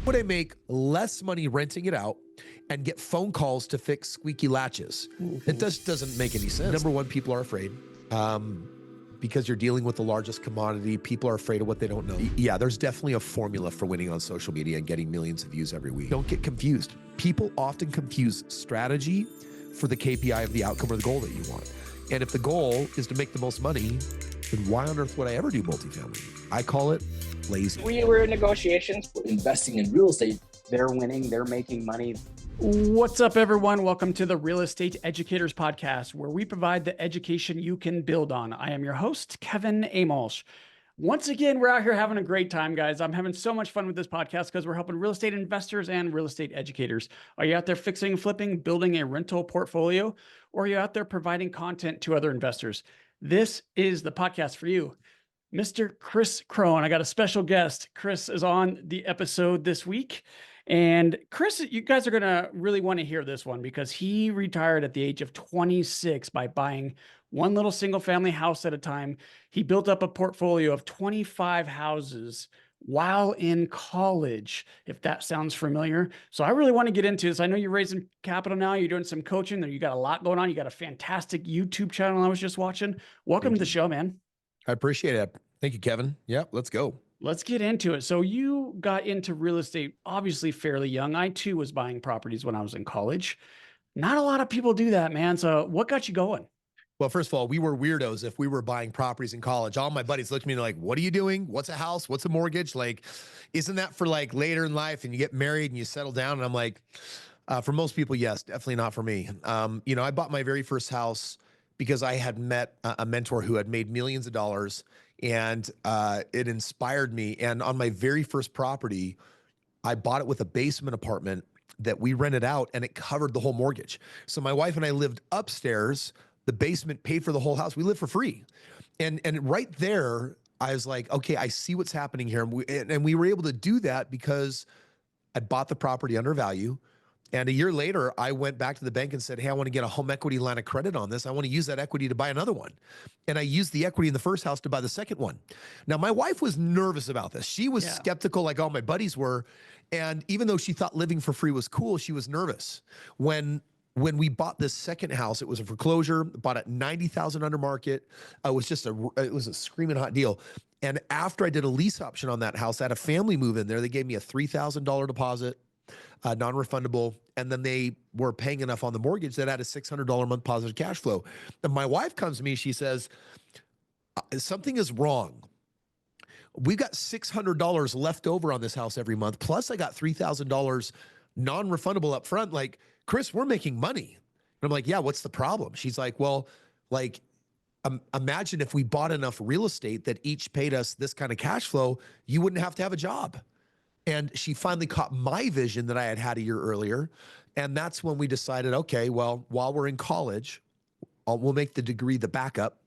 Would I make less money renting it out and get phone calls to fix squeaky latches? It just doesn't make any sense. Number one, people are afraid. Because you're dealing with the largest commodity, people are afraid of what they don't know. Yeah, there's definitely a formula for winning on social media and getting millions of views every week. Don't get confused. People often confuse strategy for the KPI of the outcome or the goal that you want. And if the goal is to make the most money, then why on earth would I ever do multifamily? I call it lazy. We were in negotiations, investing in real estate. They're winning, they're making money. What's up, everyone? Welcome to the Real Estate Educators Podcast, where we provide the education you can build on. I am your host, Kevin Amolsch. Once again, we're out here having a great time, guys. I'm having so much fun with this podcast because we're helping real estate investors and real estate educators. Are you out there fixing, flipping, building a rental portfolio, or are you out there providing content to other investors? This is the podcast for you. Mr. Kris Krohn. I got a special guest. Kris is on the episode this week. And Kris, you guys are going to really want to hear this one because he retired at the age of 26 by buying one little single family house at a time. He built up a portfolio of 25 houses while in college, if that sounds familiar. So I really want to get into this. I know you're raising capital now. You're doing some coaching. You got a lot going on. You got a fantastic YouTube channel I was just watching. Welcome to the show, man. I appreciate it. Thank you, Kevin. Yeah, let's go. Let's get into it. So you got into real estate, obviously fairly young. I too was buying properties when I was in college. Not a lot of people do that, man. So what got you going? Well, first of all, we were weirdos if we were buying properties in college. All my buddies looked at me like, what are you doing? What's a house? What's a mortgage? Like, isn't that for like later in life and you get married and you settle down? And I'm like, for most people, yes, definitely not for me. I bought my very first house because I had met a mentor who had made millions of dollars, and it inspired me. And on my very first property, I bought it with a basement apartment that we rented out, and it covered the whole mortgage. So my wife and I lived upstairs. The basement paid for the whole house. We lived for free. And right there, I was like, okay, I see what's happening here. And we were able to do that because I bought the property under value. And a year later, I went back to the bank and said, hey, I want to get a home equity line of credit on this. I want to use that equity to buy another one. And I used the equity in the first house to buy the second one. Now, my wife was nervous about this. She was skeptical like all my buddies were. And even though she thought living for free was cool, she was nervous. When we bought this second house, it was a foreclosure, bought at $90,000 under market. It was a screaming hot deal. And after I did a lease option on that house, I had a family move in there. They gave me a $3,000 deposit. Non-refundable, and then they were paying enough on the mortgage that had a $600 a month positive cash flow. And my wife comes to me, she says, something is wrong. We've got $600 left over on this house every month, plus I got $3,000 non-refundable up front. Like, Kris, we're making money. And I'm like, yeah, what's the problem? She's like, well, like, imagine if we bought enough real estate that each paid us this kind of cash flow, you wouldn't have to have a job. And she finally caught my vision that I had had a year earlier. And that's when we decided, okay, well, while we're in college, we'll make the degree the backup.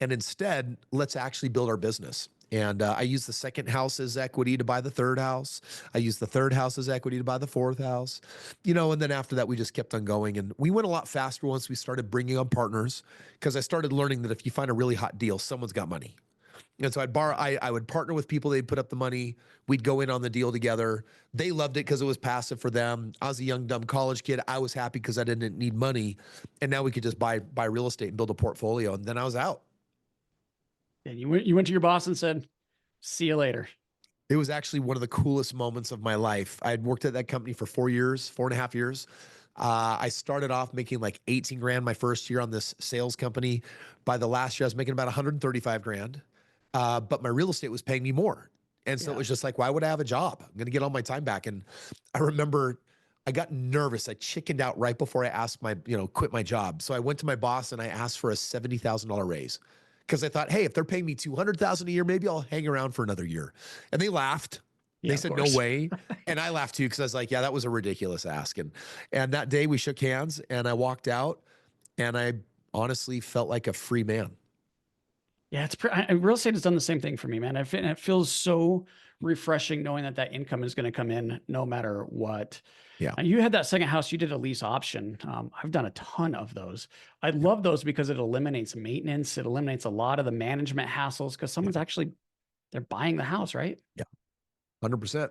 And instead, let's actually build our business. And I used the second house as equity to buy the third house. I used the third house as equity to buy the fourth house. And then after that, we just kept on going. And we went a lot faster once we started bringing on partners, because I started learning that if you find a really hot deal, someone's got money. And so I would partner with people. They'd put up the money. We'd go in on the deal together. They loved it because it was passive for them. I was a young, dumb college kid. I was happy because I didn't need money. And now we could just buy real estate and build a portfolio. And then I was out. And you went to your boss and said, see you later. It was actually one of the coolest moments of my life. I had worked at that company for 4.5 years. I started off making like 18 grand my first year on this sales company. By the last year, I was making about 135 grand. But my real estate was paying me more. And so it was just like, why would I have a job? I'm going to get all my time back. And I remember I got nervous. I chickened out right before I asked quit my job. So I went to my boss and I asked for a $70,000 raise, because I thought, hey, if they're paying me $200,000 a year, maybe I'll hang around for another year. And they laughed. They said, no way. And I laughed too, because I was like, yeah, that was a ridiculous ask. And that day we shook hands and I walked out and I honestly felt like a free man. Yeah, real estate has done the same thing for me, man. It feels so refreshing knowing that income is going to come in no matter what. Yeah. And you had that second house, you did a lease option. I've done a ton of those. I love those because it eliminates maintenance. It eliminates a lot of the management hassles because someone's they're buying the house, right? Yeah. 100%.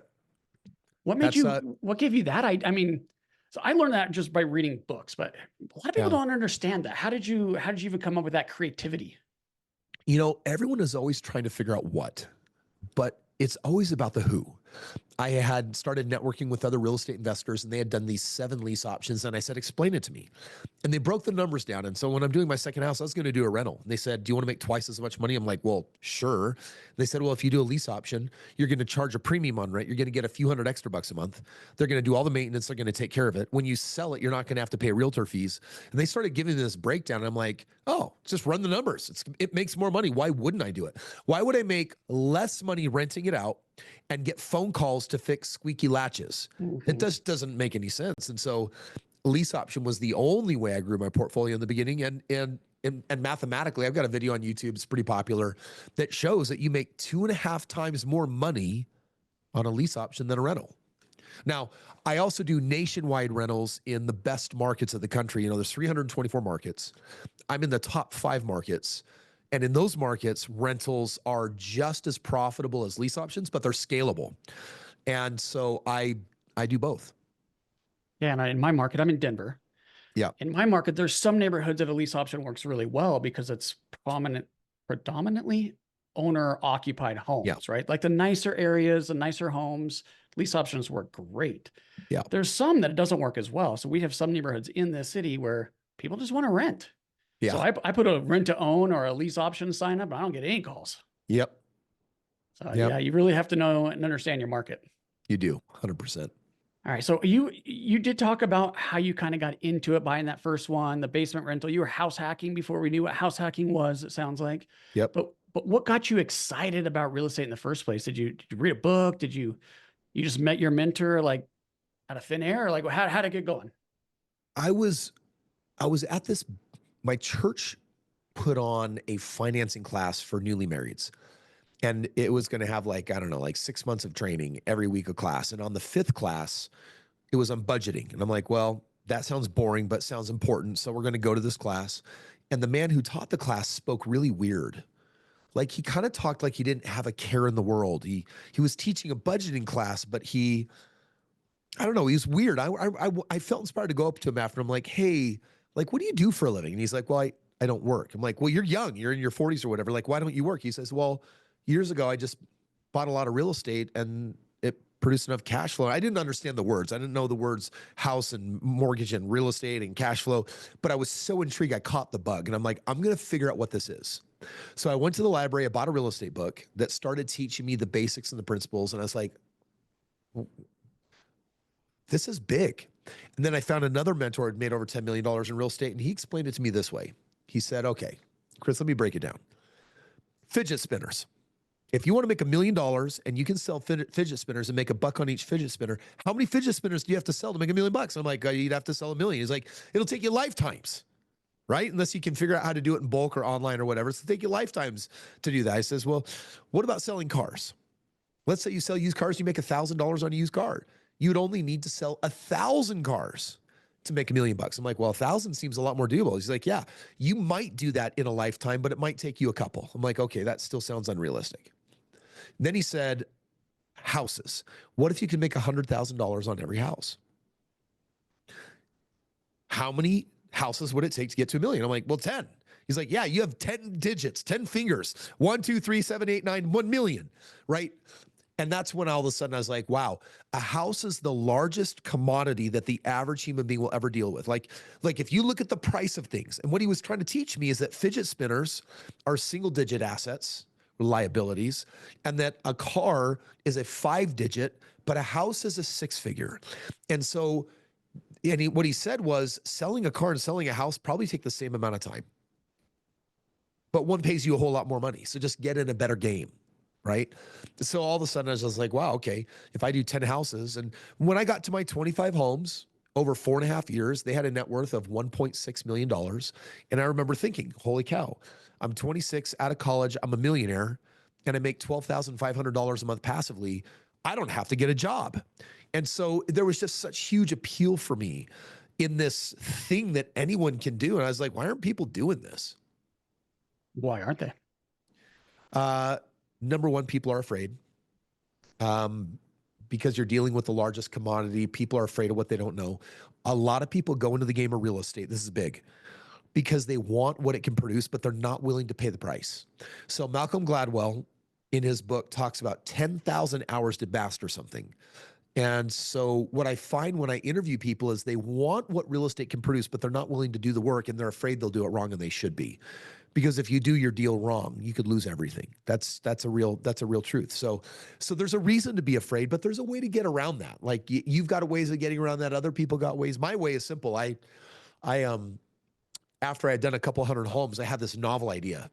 What made That's you, what gave you that? I mean, so I learned that just by reading books, but a lot of people yeah. don't understand that. How did you even come up with that creativity? You know, everyone is always trying to figure out what, but it's always about the who. I had started networking with other real estate investors and they had done these 7 lease options. And I said, explain it to me. And they broke the numbers down. And so when I'm doing my second house, I was going to do a rental. And they said, do you want to make twice as much money? I'm like, well, sure. They said, well, if you do a lease option, you're going to charge a premium on rent. You're going to get a few hundred extra bucks a month. They're going to do all the maintenance. They're going to take care of it. When you sell it, you're not going to have to pay realtor fees. And they started giving me this breakdown. And I'm like, oh, just run the numbers. It makes more money. Why wouldn't I do it? Why would I make less money renting it out and get phone calls to fix squeaky latches? It doesn't make any sense. And so lease option was the only way I grew my portfolio in the beginning. And mathematically, I've got a video on YouTube, it's pretty popular, that shows that you make 2.5 times more money on a lease option than a rental. Now, I also do nationwide rentals in the best markets of the country. You know, there's 324 markets. I'm in the top 5 markets. And in those markets, rentals are just as profitable as lease options, but they're scalable. And so I do both. Yeah. And in my market, I'm in Denver. Yeah. In my market, there's some neighborhoods that a lease option works really well because it's predominantly owner occupied homes, right? Like the nicer areas, the nicer homes, lease options work great. Yeah. There's some that it doesn't work as well. So we have some neighborhoods in this city where people just want to rent. Yeah. So I put a rent to own or a lease option sign up, and I don't get any calls. Yep. So yeah, you really have to know and understand your market. You do, 100%. All right. So you did talk about how you kind of got into it, buying that first one, the basement rental. You were house hacking before we knew what house hacking was, it sounds like. Yep. But what got you excited about real estate in the first place? Did you read a book? Did you just met your mentor like out of thin air? Or like how did it get going? I was at this, my church put on a financing class for newly marrieds. And it was going to have like, I don't know, like 6 months of training every week of class. And on the 5th class, it was on budgeting. And I'm like, well, that sounds boring, but sounds important. So we're going to go to this class. And the man who taught the class spoke really weird. Like he kind of talked like he didn't have a care in the world. He was teaching a budgeting class, but I don't know, he was weird. I felt inspired to go up to him after. I'm like, hey, like, what do you do for a living? And he's like, well, I don't work. I'm like, well, you're young. You're in your 40s or whatever. Like, why don't you work? He says, well, years ago, I just bought a lot of real estate and it produced enough cash flow. I didn't understand the words. I didn't know the words house and mortgage and real estate and cash flow, but I was so intrigued. I caught the bug and I'm like, I'm going to figure out what this is. So I went to the library, I bought a real estate book that started teaching me the basics and the principles. And I was like, this is big. And then I found another mentor who had made over $10 million in real estate. And he explained it to me this way. He said, okay, Kris, let me break it down. Fidget spinners. If you want to make $1 million and you can sell fidget spinners and make $1 on each fidget spinner, how many fidget spinners do you have to sell to make $1 million? I'm like, you'd have to sell 1 million. He's like, it'll take you lifetimes, right? Unless you can figure out how to do it in bulk or online or whatever. It'll take you lifetimes to do that. He says, well, what about selling cars? Let's say you sell used cars, you make $1,000 on a used car. You'd only need to sell 1,000 cars to make $1 million. I'm like, well, 1,000 seems a lot more doable. He's like, yeah, you might do that in a lifetime, but it might take you a couple. I'm like, okay, that still sounds unrealistic. Then he said, houses. What if you could make $100,000 on every house? How many houses would it take to get to $1 million? I'm like, well, 10. He's like, yeah, you have 10 digits, 10 fingers, 1, 2, 3, 7, 8, 9, 1 million, right? And that's when all of a sudden I was like, wow, a house is the largest commodity that the average human being will ever deal with. Like if you look at the price of things, and what he was trying to teach me is that fidget spinners are single-digit assets, liabilities, and that a car is a 5-digit, but a house is a 6-figure. And so, what he said was selling a car and selling a house probably take the same amount of time, but one pays you a whole lot more money. So just get in a better game. Right. So all of a sudden I was just like, wow, okay, if I do 10 houses. And when I got to my 25 homes over 4.5 years, they had a net worth of $1.6 million. And I remember thinking, holy cow, I'm 26 out of college. I'm a millionaire and I make $12,500 a month passively. I don't have to get a job. And so there was just such huge appeal for me in this thing that anyone can do. And I was like, why aren't people doing this? Why aren't they? Number one, people are afraid. because you're dealing with the largest commodity. People are afraid of what they don't know. A lot of people go into the game of real estate. This is big because they want what it can produce, but they're not willing to pay the price. So Malcolm Gladwell in his book talks about 10,000 hours to master something. And so what I find when I interview people is they want what real estate can produce, but they're not willing to do the work, and they're afraid they'll do it wrong, and they should be. Because if you do your deal wrong, you could lose everything. That's a real truth. So there's a reason to be afraid, but there's a way to get around that. Like you've got ways of getting around that. Other people got ways. My way is simple. I after I had done a couple hundred homes, I had this novel idea.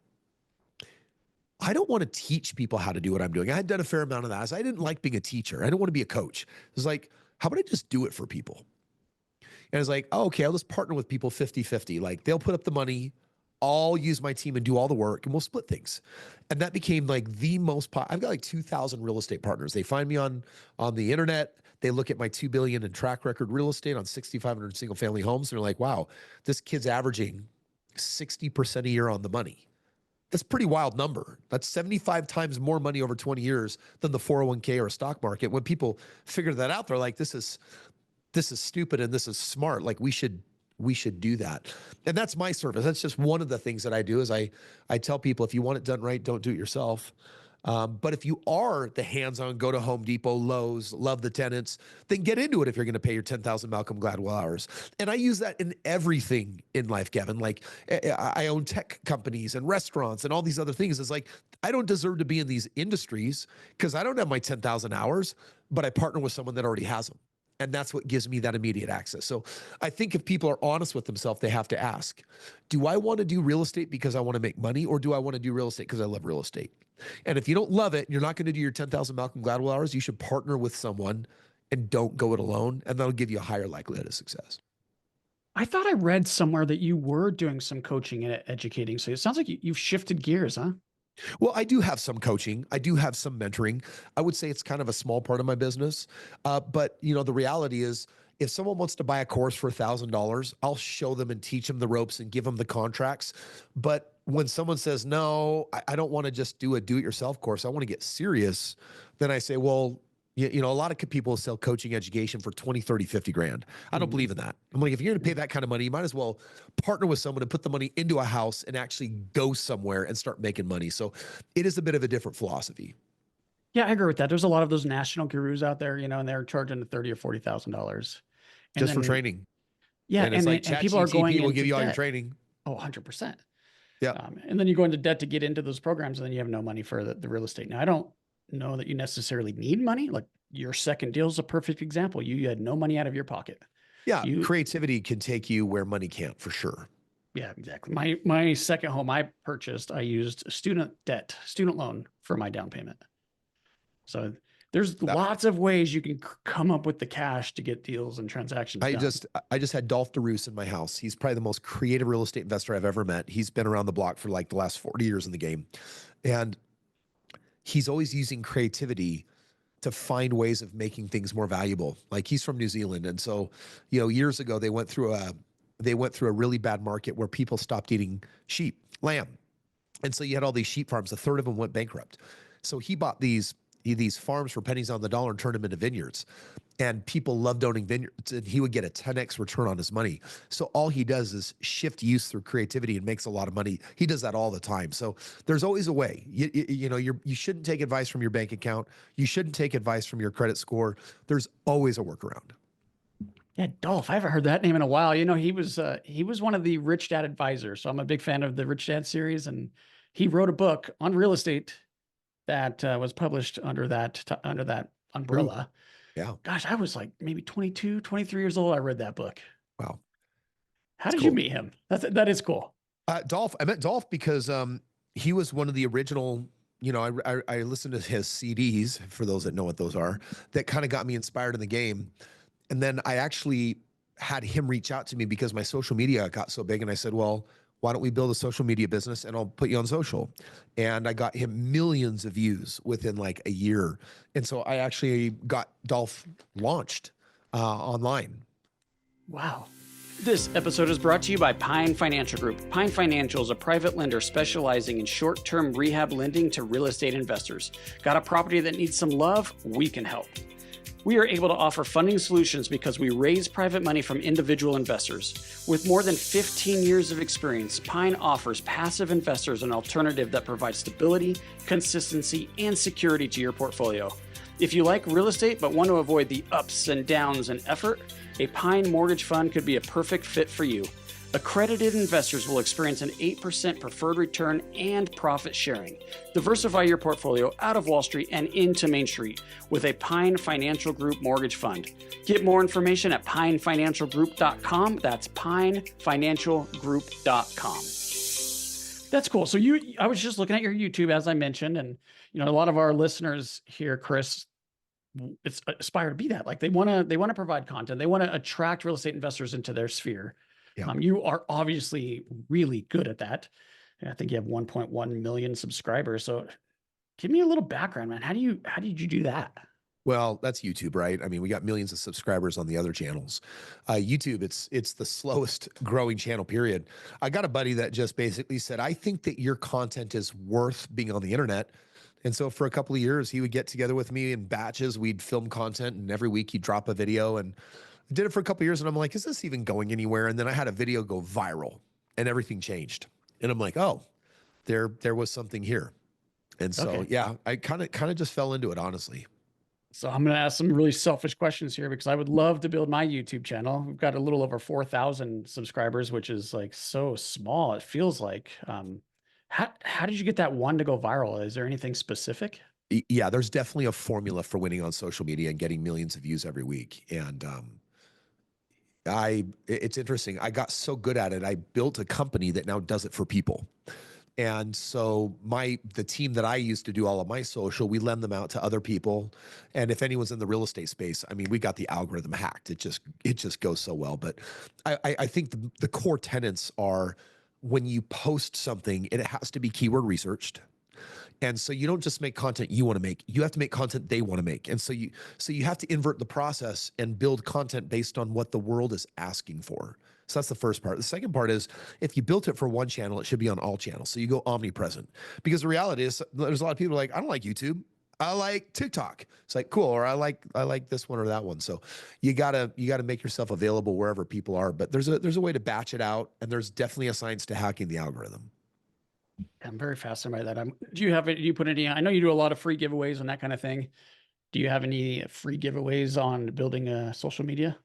I don't want to teach people how to do what I'm doing. I had done a fair amount of that. I didn't like being a teacher. I didn't want to be a coach. It was like, how about I just do it for people? And it's like, oh, okay, I'll just partner with people 50-50. Like they'll put up the money, I'll use my team and do all the work, and we'll split things. And that became like the most, I've got like 2,000 real estate partners. They find me on the internet. They look at my $2 billion in track record real estate on 6,500 single family homes. And they're like, wow, this kid's averaging 60% a year on the money. That's a pretty wild number. That's 75 times more money over 20 years than the 401k or a stock market. When people figure that out, they're like, this is stupid and this is smart. Like we should do that. And that's my service. That's just one of the things that I do is I tell people, if you want it done right, don't do it yourself. But if you are the hands-on, go to Home Depot, Lowe's, love the tenants, then get into it if you're going to pay your 10,000 Malcolm Gladwell hours. And I use that in everything in life, Kevin. Like I own tech companies and restaurants and all these other things. It's like, I don't deserve to be in these industries because I don't have my 10,000 hours, but I partner with someone that already has them. And that's what gives me that immediate access. So I think if people are honest with themselves, they have to ask, do I want to do real estate because I want to make money, or do I want to do real estate because I love real estate? And if you don't love it, you're not going to do your 10,000 Malcolm Gladwell hours, you should partner with someone and don't go it alone. And that'll give you a higher likelihood of success. I thought I read somewhere that you were doing some coaching and educating. So it sounds like you've shifted gears, huh? Well, I do have some coaching. I do have some mentoring. I would say it's kind of a small part of my business. But the reality is, if someone wants to buy a course for $1,000, I'll show them and teach them the ropes and give them the contracts. But when someone says, no, I don't want to just do a do-it-yourself course, I want to get serious, then I say, well, a lot of people sell coaching education for 20, 30, 50 grand. I don't believe in that. I'm like, if you're going to pay that kind of money, you might as well partner with someone and put the money into a house and actually go somewhere and start making money. So it is a bit of a different philosophy. Yeah, I agree with that. There's a lot of those national gurus out there, and they're charging $30,000 or $40,000 just for training. Yeah, and it's like and people are going will give you all debt. your training. Oh, 100%. Yeah. And then you go into debt to get into those programs, and then you have no money for the real estate. Now, I don't know that you necessarily need money. Like your second deal is a perfect example. You had no money out of your pocket. Yeah, creativity can take you where money can't, for sure. Yeah, exactly. My second home I purchased, I used student loan for my down payment. So there's lots of ways you can come up with the cash to get deals and transactions done. I just had Dolph DeRoos in my house. He's probably the most creative real estate investor I've ever met. He's been around the block for like the last 40 years in the game. And he's always using creativity to find ways of making things more valuable. Like he's from New Zealand. And so, years ago, they went through a really bad market where people stopped eating lamb. And so you had all these sheep farms. A third of them went bankrupt. So he bought these farms for pennies on the dollar and turned them into vineyards. And people loved owning vineyards, and he would get a 10x return on his money. So all he does is shift use through creativity and makes a lot of money. He does that all the time. So there's always a way. You shouldn't take advice from your bank account. You shouldn't take advice from your credit score. There's always a workaround. Yeah, Dolph, I haven't heard that name in a while. He was one of the Rich Dad advisors. So I'm a big fan of the Rich Dad series, and he wrote a book on real estate that was published under that umbrella. Yeah. Gosh, I was like maybe 22, 23 years old. I read that book. Wow. How did you meet him? That is cool. Dolph, I met Dolph because he was one of the original, I listened to his CDs, for those that know what those are, that kind of got me inspired in the game. And then I actually had him reach out to me because my social media got so big. And I said, well, why don't we build a social media business and I'll put you on social? And I got him millions of views within like a year. And so I actually got Dolph launched online. Wow. This episode is brought to you by Pine Financial Group. Pine Financial is a private lender specializing in short-term rehab lending to real estate investors. Got a property that needs some love? We can help. We are able to offer funding solutions because we raise private money from individual investors. With more than 15 years of experience, Pine offers passive investors an alternative that provides stability, consistency, and security to your portfolio. If you like real estate but want to avoid the ups and downs and effort, a Pine mortgage fund could be a perfect fit for you. Accredited investors will experience an 8% preferred return and profit sharing. Diversify your portfolio out of Wall Street and into Main Street with a Pine Financial Group mortgage fund. Get more information at pinefinancialgroup.com. That's pinefinancialgroup.com. That's cool. So I was just looking at your YouTube, as I mentioned, and a lot of our listeners here, Kris, aspire to be that. Like they want to provide content. They want to attract real estate investors into their sphere. Yeah. You are obviously really good at that. I think you have 1.1 million subscribers. So give me a little background, man. How did you do that? Well, that's YouTube, right? I mean, we got millions of subscribers on the other channels. YouTube, it's the slowest growing channel, period. I got a buddy that just basically said, I think that your content is worth being on the internet. And so for a couple of years, he would get together with me in batches. We'd film content, and every week he'd drop a video. And I did it for a couple of years, and I'm like, is this even going anywhere? And then I had a video go viral, and everything changed. And I'm like, oh, there was something here. And so, Okay. yeah, I kind of just fell into it, honestly. So I'm going to ask some really selfish questions here because I would love to build my YouTube channel. We've got a little over 4,000 subscribers, which is like so small. It feels like, how did you get that one to go viral? Is there anything specific? Yeah, there's definitely a formula for winning on social media and getting millions of views every week. And it's interesting. I got so good at it. I built a company that now does it for people. And so the team that I used to do all of my social, we lend them out to other people. And if anyone's in the real estate space, I mean, we got the algorithm hacked. It just goes so well. But I think the core tenets are, when you post something, it has to be keyword researched. And so you don't just make content you want to make, you have to make content they want to make. And so you have to invert the process and build content based on what the world is asking for. So that's the first part. The second part is, if you built it for one channel, it should be on all channels. So you go omnipresent, because the reality is there's a lot of people like, I don't like YouTube, I like TikTok. It's like, cool. Or I like this one or that one. So you gotta make yourself available wherever people are. But there's a way to batch it out, and there's definitely a science to hacking the algorithm. I'm very fascinated by that. Do you put any, I know you do a lot of free giveaways and that kind of thing. Do you have any free giveaways on building a social media?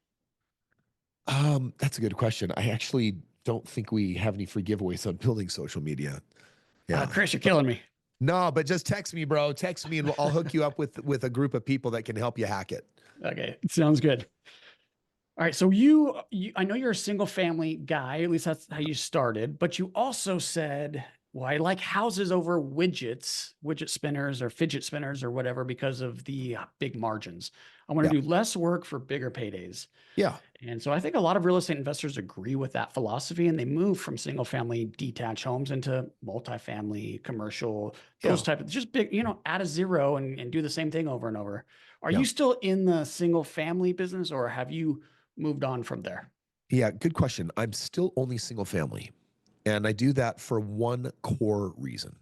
That's a good question. I actually don't think we have any free giveaways on building social media. Yeah. Kris, you're killing me. No, but just text me, bro. Text me and I'll hook you up with a group of people that can help you hack it. Okay. Sounds good. All right. So I know you're a single family guy, at least that's how you started, but you also said, well, I like houses over widget spinners or fidget spinners or whatever, because of the big margins. I want to do less work for bigger paydays. Yeah. And so I think a lot of real estate investors agree with that philosophy, and they move from single family detached homes into multifamily, commercial, those type of just big, add a zero and do the same thing over and over. Are you still in the single family business, or have you moved on from there? Yeah, good question. I'm still only single family. And I do that for one core reason.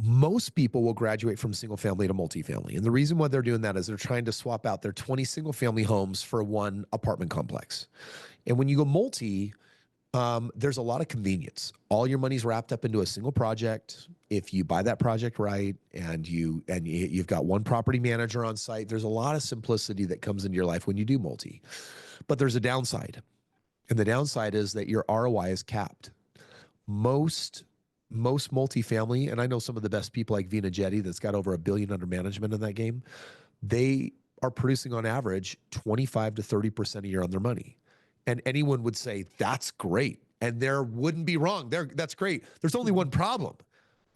Most people will graduate from single family to multifamily. And the reason why they're doing that is they're trying to swap out their 20 single family homes for one apartment complex. And when you go multi, there's a lot of convenience. All your money's wrapped up into a single project. If you buy that project right, and you've got one property manager on site, there's a lot of simplicity that comes into your life when you do multi. But there's a downside. And the downside is that your ROI is capped. Most multifamily, and I know some of the best people like Vina Jetty that's got over $1 billion under management in that game, they are producing on average 25 to 30% a year on their money. And anyone would say, that's great. And there wouldn't be wrong. That's great. There's only one problem.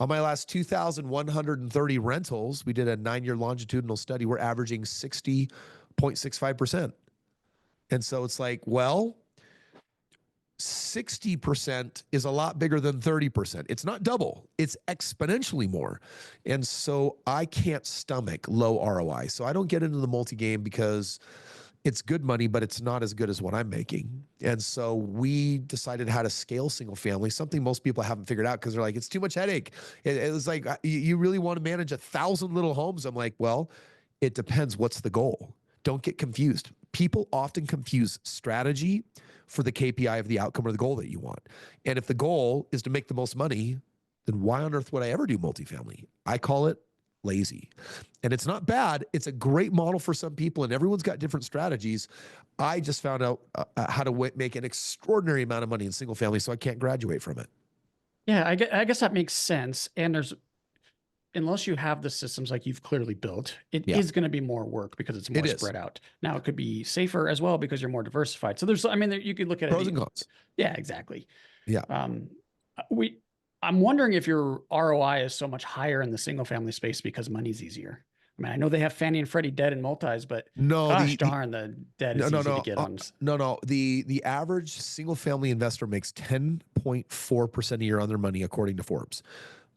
On my last 2,130 rentals, we did a 9-year longitudinal study. We're averaging 60.65%. And so it's like, well, 60% is a lot bigger than 30%. It's not double, it's exponentially more. And so I can't stomach low ROI. So I don't get into the multi game because it's good money, but it's not as good as what I'm making. And so we decided how to scale single family, something most people haven't figured out, because they're like, it's too much headache. It was like, you really want to manage 1,000 little homes? I'm like, well, it depends. What's the goal? Don't get confused. People often confuse strategy for the KPI of the outcome or the goal that you want. And if the goal is to make the most money, then why on earth would I ever do multifamily? I call it lazy. And it's not bad. It's a great model for some people, and everyone's got different strategies. I just found out how to make an extraordinary amount of money in single family, so I can't graduate from it. Yeah, I guess that makes sense. And unless you have the systems like you've clearly built, it is going to be more work because it's more spread out. Now, it could be safer as well because you're more diversified. So you could look at pros and cons. Yeah, exactly. Yeah. I'm wondering if your ROI is so much higher in the single family space because money's easier. I mean, I know they have Fannie and Freddie debt and multis, but gosh darn, the debt is easy to get on. The average single family investor makes 10.4% a year on their money, according to Forbes.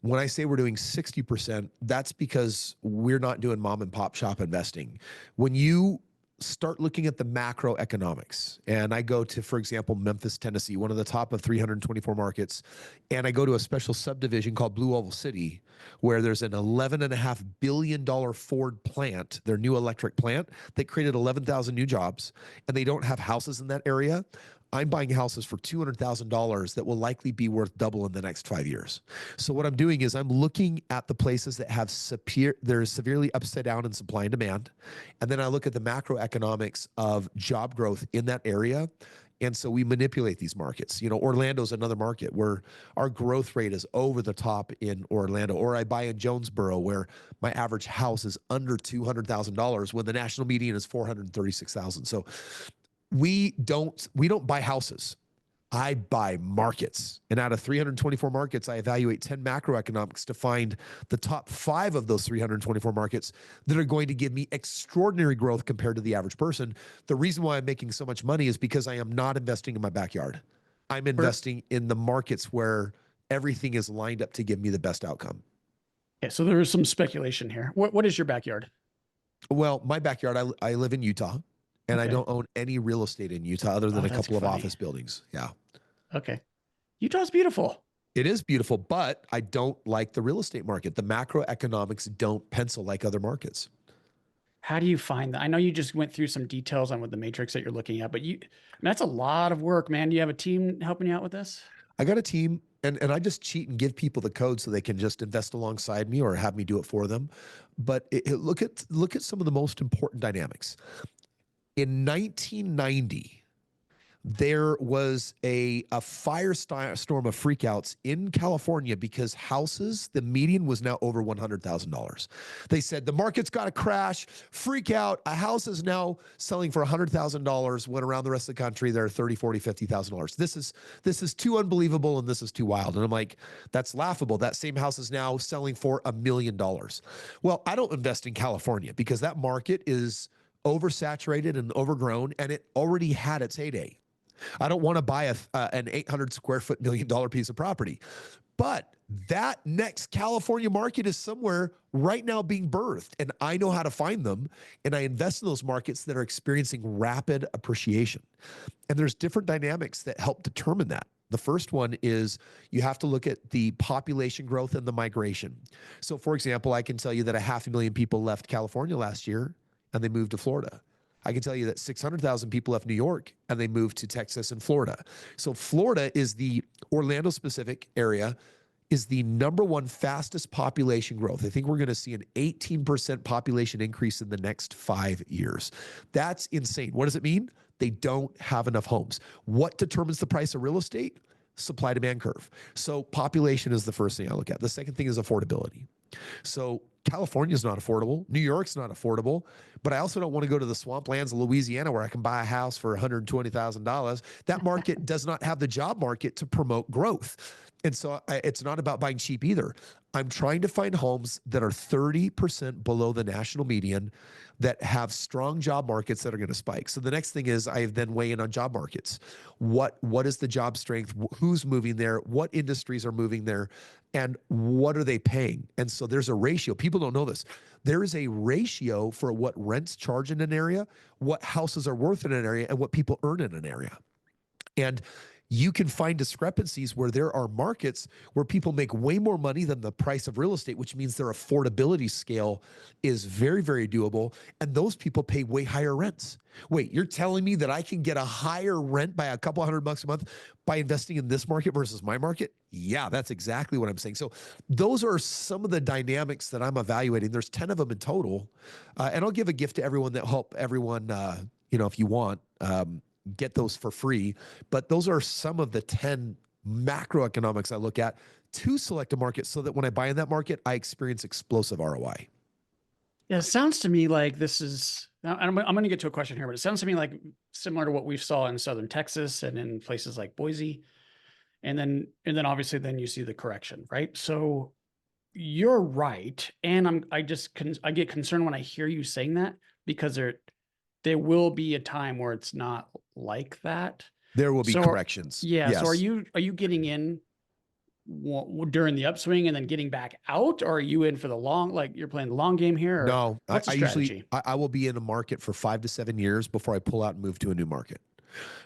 When I say we're doing 60%, that's because we're not doing mom and pop shop investing. When you start looking at the macroeconomics, and I go to, for example, Memphis, Tennessee, one of the top of 324 markets, and I go to a special subdivision called Blue Oval City, where there's an $11.5 billion Ford plant, their new electric plant, that created 11,000 new jobs, and they don't have houses in that area. I'm buying houses for $200,000 that will likely be worth double in the next 5 years. So what I'm doing is I'm looking at the places that have they're severely upside down in supply and demand. And then I look at the macroeconomics of job growth in that area. And so we manipulate these markets. Orlando's another market where our growth rate is over the top in Orlando. Or I buy in Jonesboro, where my average house is under $200,000 when the national median is $436,000. So we don't buy houses. I buy markets. And out of 324 markets, I evaluate 10 macroeconomics to find the top 5 of those 324 markets that are going to give me extraordinary growth compared to the average person. The reason why I'm making so much money is because I am not investing in my backyard. I'm investing in the markets where everything is lined up to give me the best outcome. Okay, so there is some speculation here. What is your backyard? Well, my backyard, I live in Utah. And I don't own any real estate in Utah other than a couple of office buildings. Yeah. Okay. Utah's beautiful. It is beautiful, but I don't like the real estate market. The macroeconomics don't pencil like other markets. How do you find that? I know you just went through some details on what the matrix that you're looking at, but that's a lot of work, man. Do you have a team helping you out with this? I got a team, and I just cheat and give people the code so they can just invest alongside me or have me do it for them. But look at some of the most important dynamics. In 1990, there was a firestorm of freakouts in California because houses, the median was now over $100,000. They said the market's got to crash, freak out. A house is now selling for $100,000 when around the rest of the country they're $30,000, $40,000, $50,000. This is too unbelievable and this is too wild. And I'm like, that's laughable. That same house is now selling for $1 million. Well, I don't invest in California because that market is oversaturated and overgrown, and it already had its heyday. I don't want to buy an 800 square foot $1 million piece of property. But that next California market is somewhere right now being birthed, and I know how to find them, and I invest in those markets that are experiencing rapid appreciation. And there's different dynamics that help determine that. The first one is you have to look at the population growth and the migration. So, for example, I can tell you that 500,000 people left California last year, and they moved to Florida. I can tell you that 600,000 people left New York and they moved to Texas and Florida. So Florida is the Orlando specific area is the #1 fastest population growth. I think we're going to see an 18% population increase in the next 5 years. That's insane. What does it mean? They don't have enough homes. What determines the price of real estate? Supply demand curve. So population is the first thing I look at. The second thing is affordability. So California is not affordable. New York's not affordable. But I also don't want to go to the swamplands of Louisiana where I can buy a house for $120,000. That market does not have the job market to promote growth. And so it's not about buying cheap either. I'm trying to find homes that are 30% below the national median that have strong job markets that are going to spike. So the next thing is I then weigh in on job markets. What is the job strength? Who's moving there? What industries are moving there? And what are they paying? And so there's a ratio. People don't know this. There is a ratio for what rents charge in an area, what houses are worth in an area, and what people earn in an area. And you can find discrepancies where there are markets where people make way more money than the price of real estate, which means their affordability scale is very, very doable. And those people pay way higher rents. Wait, you're telling me that I can get a higher rent by a couple $100 a month by investing in this market versus my market? Yeah, that's exactly what I'm saying. So those are some of the dynamics that I'm evaluating. There's 10 of them in total. And I'll give a gift to everyone that help everyone, if you want, get those for free. But those are some of the 10 macroeconomics I look at to select a market so that when I buy in that market, I experience explosive ROI. Yeah, it sounds to me like this is, I'm going to get to a question here, but it sounds to me like similar to what we saw in Southern Texas and in places like Boise. And then obviously then you see the correction, right? So you're right. And I get concerned when I hear you saying that, because there will be a time where it's not like that. There will be corrections. Yeah. Yes. So are you getting in during the upswing and then getting back out, or are you in for the long, like you're playing the long game here? No, what's the strategy? I will be in a market for 5 to 7 years before I pull out and move to a new market.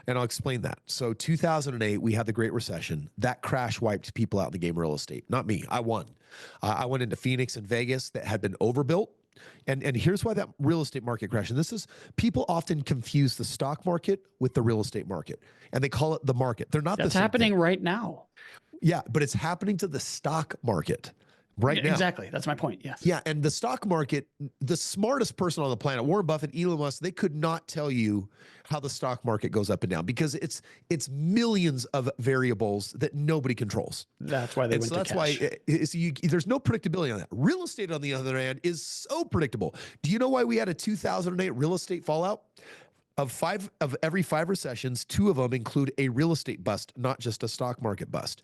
And I'll explain that. So 2008, we had the Great Recession. That crash wiped people out in the game of real estate. Not me. I won. I went into Phoenix and Vegas that had been overbuilt. And here's why that real estate market crashed. And this is, people often confuse the stock market with the real estate market, and they call it the market. They're not the same thing. That's happening right now. Yeah, but it's happening to the stock market right now. Exactly. That's my point. Yes. Yeah, and the stock market, the smartest person on the planet, Warren Buffett, Elon Musk, they could not tell you how the stock market goes up and down, because it's millions of variables that nobody controls. That's why they went to cash. That's why there's no predictability on that. Real estate, on the other hand, is so predictable. Do you know why we had a 2008 real estate fallout? Of every 5 recessions, 2 of them include a real estate bust, not just a stock market bust.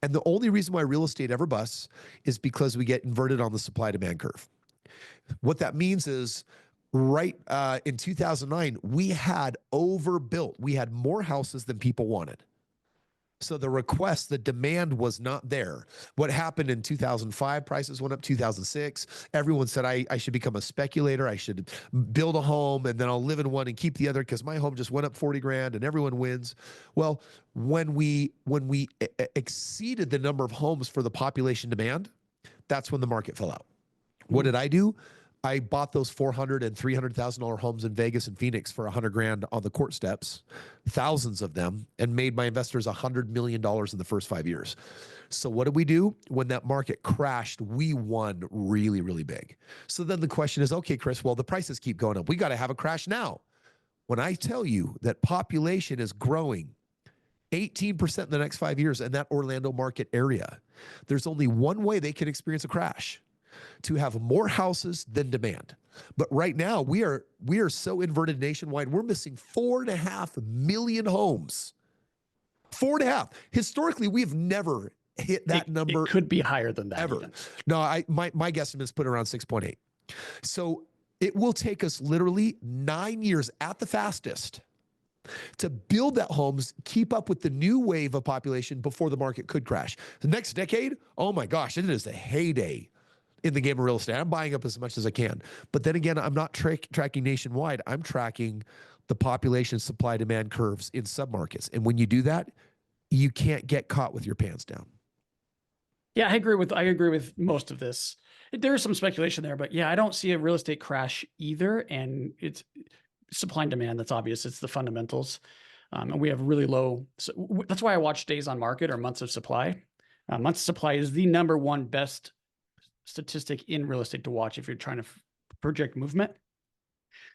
And the only reason why real estate ever busts is because we get inverted on the supply-demand curve. What that means is, right in 2009, we had overbuilt. We had more houses than people wanted. So the demand was not there. What happened in 2005, prices went up. 2006, everyone said, I should become a speculator. I should build a home and then I'll live in one and keep the other because my home just went up 40 grand and everyone wins. Well, when we exceeded the number of homes for the population demand, that's when the market fell out. What did I do? I bought those $400,000 and $300,000 homes in Vegas and Phoenix for 100 grand on the court steps, thousands of them, and made my investors $100 million in the first 5 years. So what did we do? When that market crashed, we won really, really big. So then the question is, okay, Kris, well, the prices keep going up. We got to have a crash now. When I tell you that population is growing 18% in the next 5 years in that Orlando market area, there's only one way they can experience a crash: to have more houses than demand. But right now, we are so inverted nationwide, we're missing 4.5 million homes. 4.5. Historically, we've never hit that number. It could be higher than that. Ever. Even. No, my guesstimate is put around 6.8. So it will take us literally 9 years at the fastest to build that homes, keep up with the new wave of population before the market could crash. The next decade, oh my gosh, it is the heyday in the game of real estate. I'm buying up as much as I can. But then again, I'm not tracking nationwide. I'm tracking the population supply demand curves in submarkets. And when you do that, you can't get caught with your pants down. Yeah, I agree with most of this. There is some speculation there, but yeah, I don't see a real estate crash either. And it's supply and demand. That's obvious. It's the fundamentals. And we have really low. So that's why I watch days on market or months of supply. Months of supply is the number one best statistic in real estate to watch if you're trying to project movement.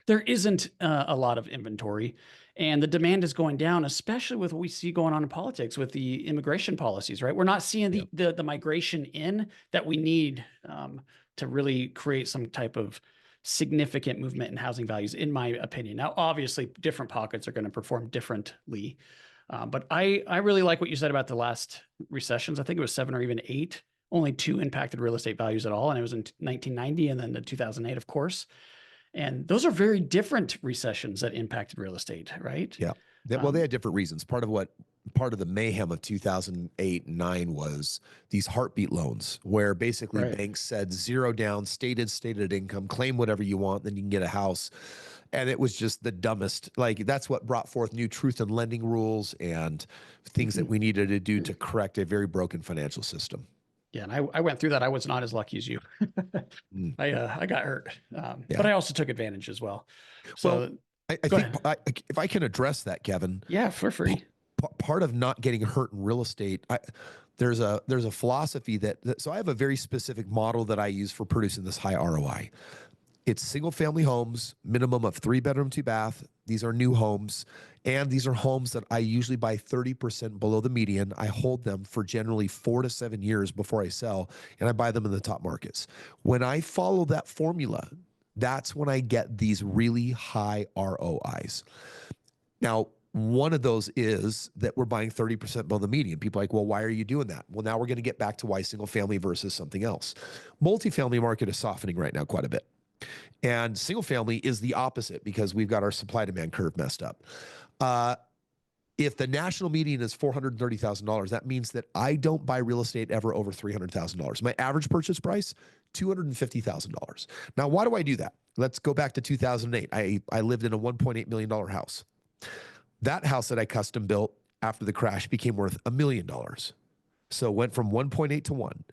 There isn't a lot of inventory, and the demand is going down, especially with what we see going on in politics with the immigration policies, right? We're not seeing the migration in that we need to really create some type of significant movement in housing values, in my opinion. Now, obviously, different pockets are going to perform differently, but I really like what you said about the last recessions. I think it was 7 or even 8. Only 2 impacted real estate values at all, and it was in 1990 and then the 2008, of course. And those are very different recessions that impacted real estate, right? Yeah. Well, they had different reasons. Part of the mayhem of 2008 and 9 was these heartbeat loans, where basically banks said 0 down, stated income, claim whatever you want, then you can get a house. And it was just the dumbest. Like, that's what brought forth new truth in lending rules and things that we needed to do to correct a very broken financial system. Yeah, and I went through that. I was not as lucky as you. Mm. I got hurt, Yeah. but I also took advantage as well. Well, So I go think ahead. if I can address that, Kevin, Yeah, for free. part of not getting hurt in real estate, there's a philosophy so I have a very specific model that I use for producing this high ROI. It's single family homes, minimum of 3-bedroom, 2-bath. These are new homes. And these are homes that I usually buy 30% below the median. I hold them for generally 4 to 7 years before I sell, and I buy them in the top markets. When I follow that formula, that's when I get these really high ROIs. Now, one of those is that we're buying 30% below the median. People are like, well, why are you doing that? Well, now we're going to get back to why single family versus something else. Multifamily market is softening right now quite a bit. And single family is the opposite because we've got our supply demand curve messed up. If the national median is $430,000, that means that I don't buy real estate ever over $300,000. My average purchase price, $250,000. Now, why do I do that? Let's go back to 2008. I lived in a $1.8 million house. That house that I custom built after the crash became worth $1 million. So it went from 1.8 to 1.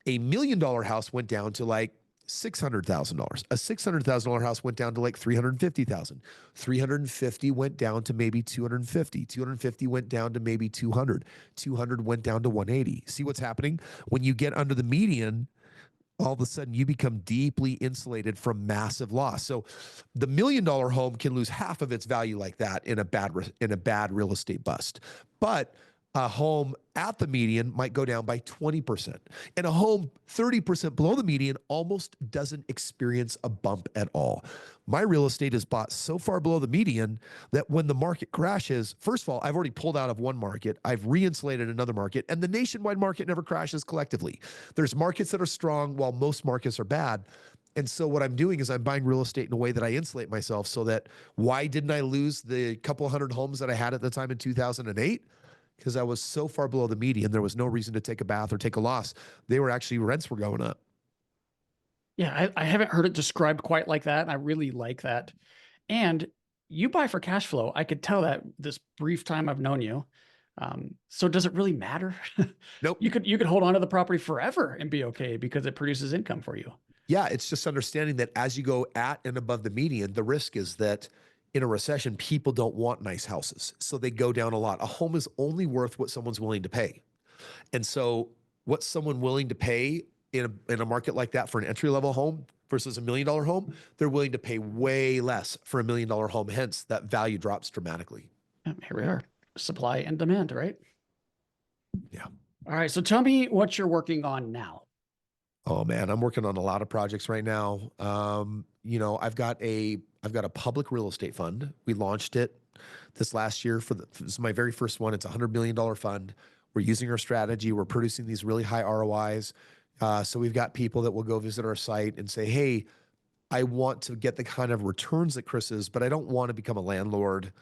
$1 million house went down to like $600,000. A $600,000 house went down to like $350,000. 350 went down to maybe 250. 250 went down to maybe 200. 200 went down to 180. See what's happening? When you get under the median, all of a sudden you become deeply insulated from massive loss. So the $1 million home can lose half of its value like that in a bad real estate bust. But a home at the median might go down by 20%. And a home 30% below the median almost doesn't experience a bump at all. My real estate is bought so far below the median that when the market crashes, first of all, I've already pulled out of one market, I've re-insulated another market, and the nationwide market never crashes collectively. There's markets that are strong while most markets are bad. And so what I'm doing is I'm buying real estate in a way that I insulate myself so that why didn't I lose the couple hundred homes that I had at the time in 2008? Because I was so far below the median, there was no reason to take a bath or take a loss. Rents were going up. Yeah, I haven't heard it described quite like that. And I really like that. And you buy for cash flow. I could tell that this brief time I've known you. So does it really matter? Nope. You could hold on to the property forever and be okay because it produces income for you. Yeah, it's just understanding that as you go at and above the median, the risk is that in a recession, people don't want nice houses. So they go down a lot. A home is only worth what someone's willing to pay. And so what's someone willing to pay in a market like that for an entry-level home versus $1 million home? They're willing to pay way less for $1 million home. Hence, that value drops dramatically. Here we are. Supply and demand, right? Yeah. All right. So tell me what you're working on now. Oh man, I'm working on a lot of projects right now. I've got a public real estate fund. We launched it this last year this is my very first one. It's a $100 million fund. We're using our strategy. We're producing these really high ROIs. So we've got people that will go visit our site and say, hey, I want to get the kind of returns that Kris is, but I don't want to become a landlord.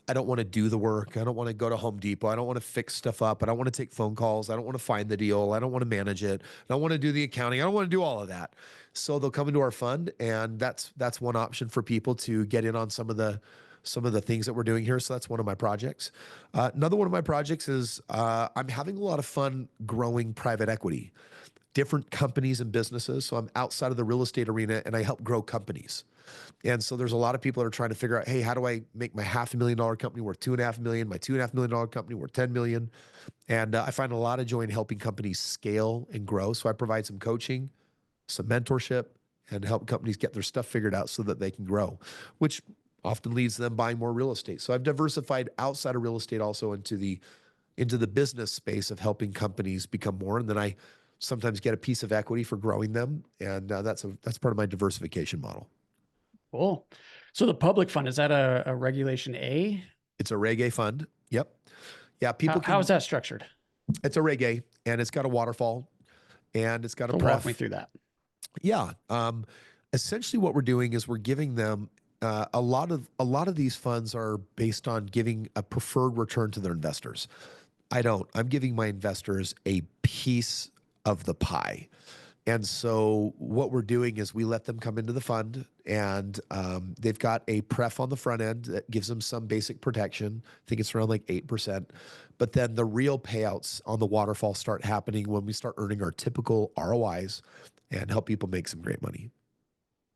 I don't want to do the work. I don't want to go to Home Depot. I don't want to fix stuff up. I don't want to take phone calls. I don't want to find the deal. I don't want to manage it. I don't want to do the accounting. I don't want to do all of that. So they'll come into our fund, and that's one option for people to get in on some of the things that we're doing here. So that's one of my projects. Another one of my projects is I'm having a lot of fun growing private equity, different companies and businesses. So I'm outside of the real estate arena, and I help grow companies. And so there's a lot of people that are trying to figure out, hey, how do I make my $500,000 company worth $2.5 million, my $2.5 million company worth $10 million? And I find a lot of joy in helping companies scale and grow. So I provide some coaching, some mentorship, and help companies get their stuff figured out so that they can grow, which often leads to them buying more real estate. So I've diversified outside of real estate also into the business space of helping companies become more. And then I sometimes get a piece of equity for growing them. And that's part of my diversification model. Cool. So the public fund, is that a Regulation A? It's a Reg A fund. Yep. Yeah. How is that structured? It's a Reg A, and it's got a waterfall, and it's got a So pref. walk me through that. Yeah. Essentially what we're doing is we're giving them a lot of these funds are based on giving a preferred return to their investors. I'm giving my investors a piece of the pie. And so what we're doing is we let them come into the fund, and they've got a pref on the front end that gives them some basic protection. I think it's around like 8%. But then the real payouts on the waterfall start happening when we start earning our typical ROIs and help people make some great money.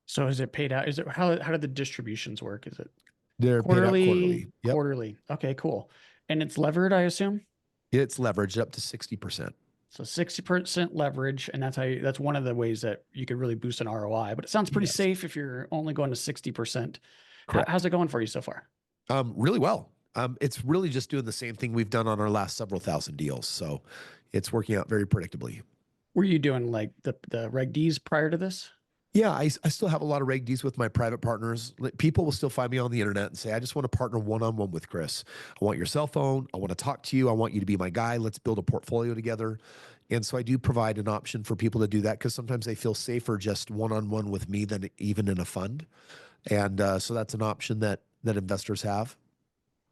So is it paid out? Is it how do the distributions work? Is it They're paid out quarterly. Yep. Quarterly. Okay, cool. And it's levered, I assume? It's leveraged up to 60%. So 60% leverage, and that's one of the ways that you could really boost an ROI. But it sounds pretty safe if you're only going to 60%. How's it going for you so far? Really well. It's really just doing the same thing we've done on our last several thousand deals. So it's working out very predictably. Were you doing like the Reg Ds prior to this? Yeah, I still have a lot of Reg Ds with my private partners. People will still find me on the internet and say, I just want to partner one-on-one with Kris. I want your cell phone. I want to talk to you. I want you to be my guy. Let's build a portfolio together. And so I do provide an option for people to do that because sometimes they feel safer just one-on-one with me than even in a fund. And so that's an option that investors have.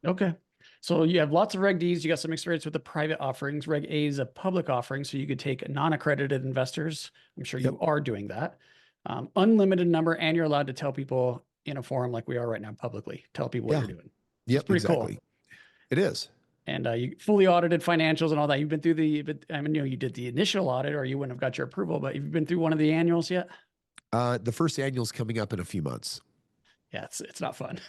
Okay. So you have lots of Reg Ds. You got some experience with the private offerings. Reg A is a public offering, so you could take non-accredited investors. I'm sure you are doing that. Unlimited number, and you're allowed to tell people in a forum like we are right now publicly, tell people what you're doing. Yep, pretty exactly. Cool. It is. And you fully audited financials and all that. You've been through I mean, you did the initial audit or you wouldn't have got your approval, but you've been through one of the annuals yet? The first annual is coming up in a few months. Yeah, it's not fun.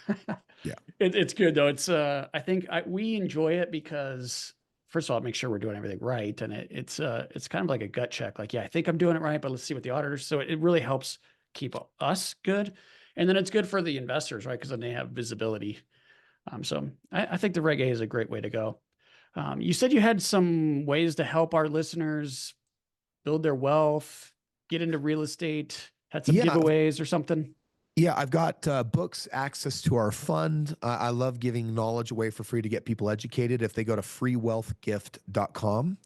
Yeah. It's good though. It's I think we enjoy it because first of all, it makes sure we're doing everything right. And it's kind of like a gut check. Like, yeah, I think I'm doing it right, but let's see what the auditors. So it really helps keep us good. And then it's good for the investors, right? Because then they have visibility. So I think the Reg A is a great way to go. You said you had some ways to help our listeners build their wealth, get into real estate, had some giveaways or something. Yeah, I've got books, access to our fund. I love giving knowledge away for free to get people educated. If they go to freewealthgift.com,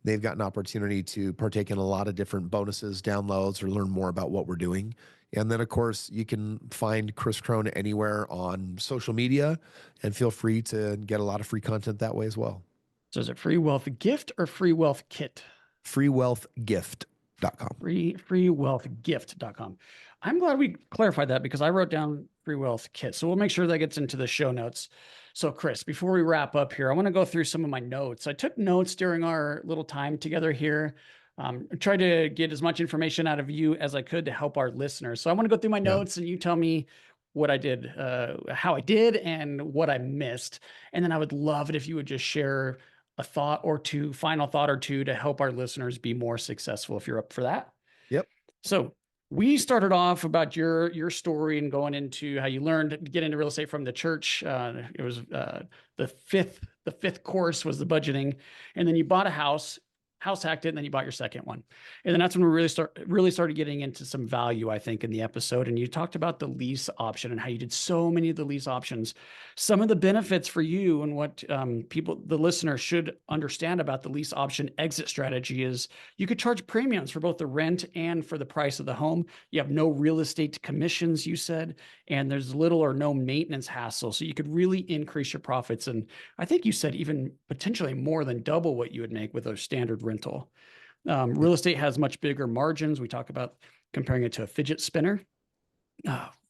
they've got an opportunity to partake in a lot of different bonuses, downloads, or learn more about what we're doing. And then, of course, you can find Kris Krohn anywhere on social media, and feel free to get a lot of free content that way as well. So is it Free Wealth Gift or Free Wealth Kit? freewealthgift.com. freewealthgift.com. I'm glad we clarified that because I wrote down Free Wealth Kit. So we'll make sure that gets into the show notes. So Kris, before we wrap up here, I want to go through some of my notes. I took notes during our little time together here. Try to get as much information out of you as I could to help our listeners. So I want to go through my notes and you tell me what I did, how I did, and what I missed. And then I would love it if you would just share a thought or two, final thought or two to help our listeners be more successful if you're up for that. Yep. So we started off about your story and going into how you learned to get into real estate from the church. It was the fifth course was the budgeting, and then you bought a house hacked it, and then you bought your second one. And then that's when we really started getting into some value, I think, in the episode. And you talked about the lease option and how you did so many of the lease options. Some of the benefits for you and what the listener should understand about the lease option exit strategy is you could charge premiums for both the rent and for the price of the home. You have no real estate commissions, you said, and there's little or no maintenance hassle. So you could really increase your profits. And I think you said even potentially more than double what you would make with a standard rental. Real estate has much bigger margins. We talk about comparing it to a fidget spinner.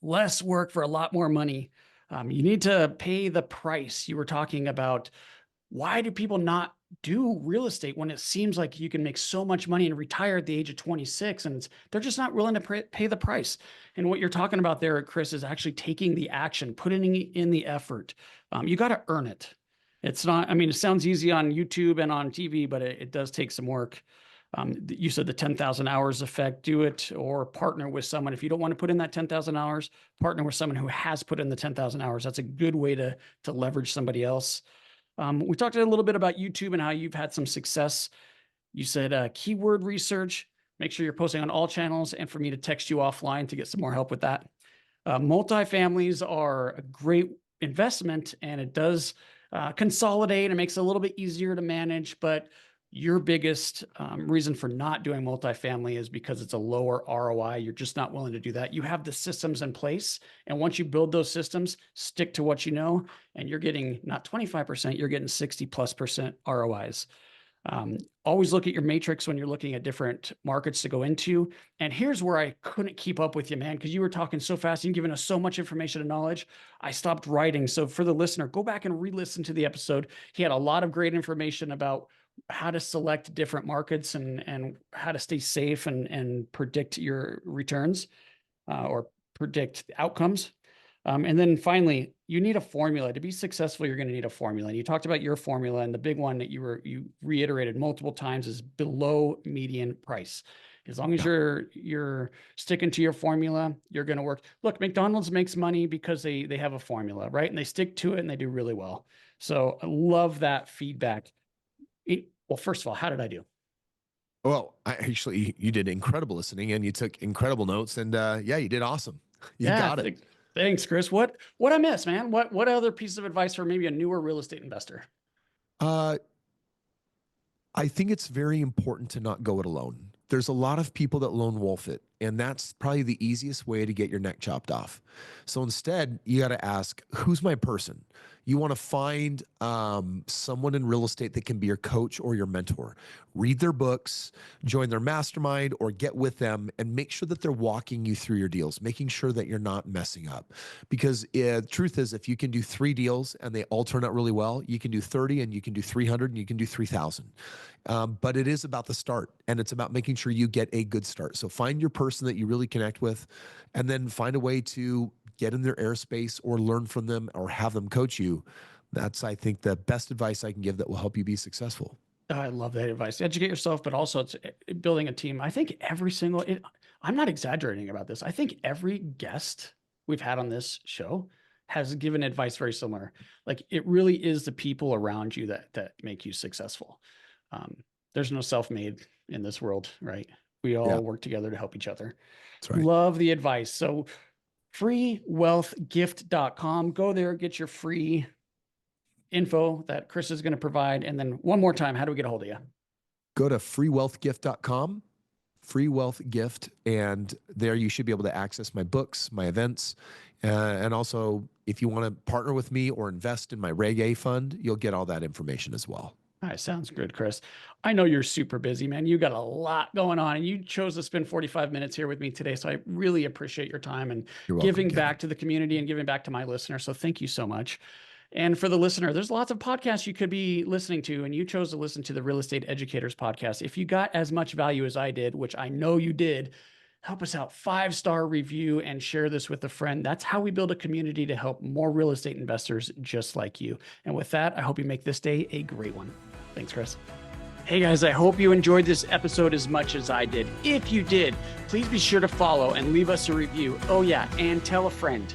Less work for a lot more money. You need to pay the price. You were talking about why do people not do real estate when it seems like you can make so much money and retire at the age of 26 and they're just not willing to pay the price. And what you're talking about there, Kris, is actually taking the action, putting in the effort. You got to earn it. It's not, I mean, it sounds easy on YouTube and on TV, but it does take some work. You said the 10,000 hours effect, do it or partner with someone. If you don't want to put in that 10,000 hours, partner with someone who has put in the 10,000 hours. That's a good way to leverage somebody else. We talked a little bit about YouTube and how you've had some success. You said keyword research, make sure you're posting on all channels, and for me to text you offline to get some more help with that. Multifamilies are a great investment, and it does consolidate. It makes it a little bit easier to manage, but your biggest reason for not doing multifamily is because it's a lower ROI. You're just not willing to do that. You have the systems in place. And once you build those systems, stick to what you know, and you're getting not 25%, you're getting 60+% ROIs. Always look at your matrix when you're looking at different markets to go into. And here's where I couldn't keep up with you, man, because you were talking so fast and giving us so much information and knowledge. I stopped writing. So for the listener, go back and re-listen to the episode. He had a lot of great information about how to select different markets and how to stay safe and predict your returns or predict outcomes. And then finally, you need a formula to be successful. You're going to need a formula. And you talked about your formula, and the big one that you reiterated multiple times is below median price. As long as you're sticking to your formula, you're going to work. Look, McDonald's makes money because they have a formula, right? And they stick to it and they do really well. So I love that feedback. Well, first of all, how did I do? Well, you did incredible listening and you took incredible notes, and yeah, you did awesome. You got it. Thanks, Kris. What I miss, man? What other piece of advice for maybe a newer real estate investor? I think it's very important to not go it alone. There's a lot of people that lone wolf it, and that's probably the easiest way to get your neck chopped off. So instead, you got to ask, who's my person? You want to find someone in real estate that can be your coach or your mentor. Read their books, join their mastermind, or get with them and make sure that they're walking you through your deals, making sure that you're not messing up. Because the truth is, if you can do 3 deals and they all turn out really well, you can do 30 and you can do 300 and you can do 3,000. But it is about the start, and it's about making sure you get a good start. So find your person that you really connect with, and then find a way to get in their airspace or learn from them or have them coach you. That's, I think, the best advice I can give that will help you be successful. I love that advice. Educate yourself, but also it's building a team. I think I'm not exaggerating about this. I think every guest we've had on this show has given advice very similar. Like, it really is the people around you that make you successful. There's no self-made in this world, right? We all work together to help each other. That's right. Love the advice. So freewealthgift.com. Go there, get your free info that Kris is going to provide. And then one more time, how do we get a hold of you? Go to freewealthgift.com, freewealthgift, and there you should be able to access my books, my events. And also, if you want to partner with me or invest in my Reg A fund, you'll get all that information as well. All right, sounds good, Kris. I know you're super busy, man. You got a lot going on, and you chose to spend 45 minutes here with me today. So I really appreciate your time and giving back to the community and giving back to my listeners. So thank you so much. And for the listener, there's lots of podcasts you could be listening to, and you chose to listen to the Real Estate Educators podcast. If you got as much value as I did, which I know you did, help us out, 5-star review and share this with a friend. That's how we build a community to help more real estate investors just like you. And with that, I hope you make this day a great one. Thanks, Kris. Hey guys, I hope you enjoyed this episode as much as I did. If you did, please be sure to follow and leave us a review. Oh yeah, and tell a friend.